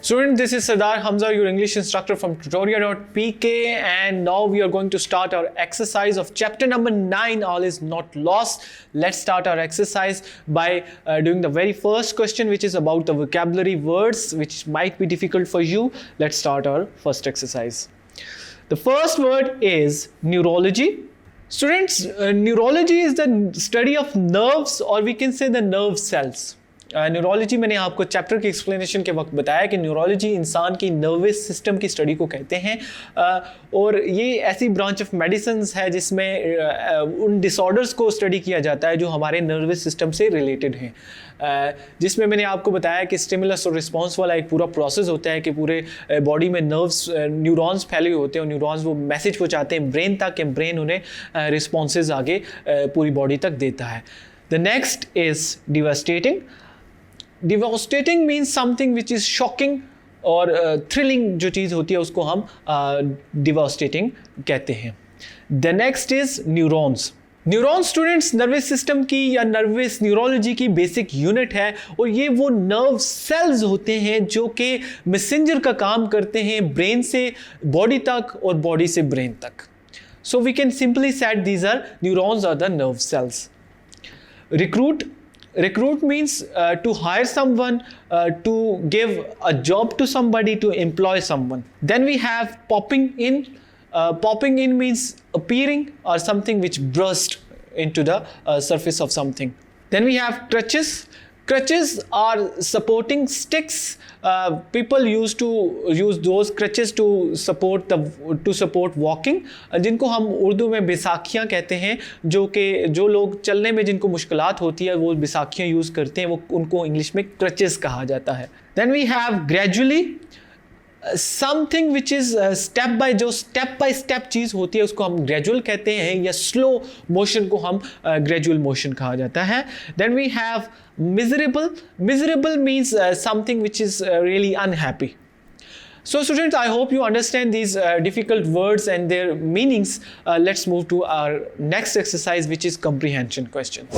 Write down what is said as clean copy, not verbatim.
Student, this is Sardar Hamza, your English instructor from tutoria.pk, and now we are going to start our exercise of chapter number 9, All is Not Lost. Let's start our exercise by doing the very first question, which is about the vocabulary words, which might be difficult for you. Let's start our first exercise. The first word is neurology. Students, neurology is the study of nerves, or we can say the nerve cells. Neurology मैंने आपको chapter की explanation के वक्त बताया कि neurology इंसान की nervous system की स्टडी को कहते हैं, और ये ऐसी ब्रांच ऑफ मेडिसिन है जिसमें उन डिसऑर्डर्स को स्टडी किया जाता है जो हमारे नर्वस सिस्टम से रिलेटेड हैं, जिसमें मैंने आपको बताया कि स्टिमुलस और रिस्पॉन्स वाला एक पूरा प्रोसेस होता है कि पूरे बॉडी में नर्व्स न्यूरॉन्स फैले हुए होते हैं और न्यूरॉन्स वो मैसेज पहुँचाते हैं ब्रेन तक, कि ब्रेन उन्हें रिस्पॉन्सेज आगे पूरी बॉडी तक देता है. The next is devastating. Devastating means something which is shocking और thrilling जो चीज़ होती है उसको हम devastating कहते हैं. The next is neurons. Neurons students nervous system की या नर्वस न्यूरोलॉजी की बेसिक यूनिट है, और ये वो नर्व सेल्स होते हैं जो कि मैसेंजर का काम करते हैं ब्रेन से बॉडी तक और बॉडी से ब्रेन तक. So we can simply say these are neurons are the nerve cells. Recruit means to hire someone, to give a job to somebody, to employ someone. Then we have popping in. Popping in means appearing or something which burst into the surface of something. Then we have crutches. Crutches are supporting sticks. People used to use those crutches to support walking, जिनको हम उर्दू में बैसाखियाँ कहते हैं, जो लोग चलने में जिनको मुश्किलात होती है वो बैसाखियाँ यूज़ करते हैं, वो उनको इंग्लिश में crutches कहा जाता है. Then we have gradually. Something which is step by step चीज़ होती है उसको हम ग्रेजुअल कहते हैं, या स्लो मोशन को हम ग्रेजुअल मोशन कहा जाता है. Then we have miserable. Miserable means something which is really unhappy. So students, I hope you understand these difficult words and their meanings. Let's move to our next exercise, which is comprehension question.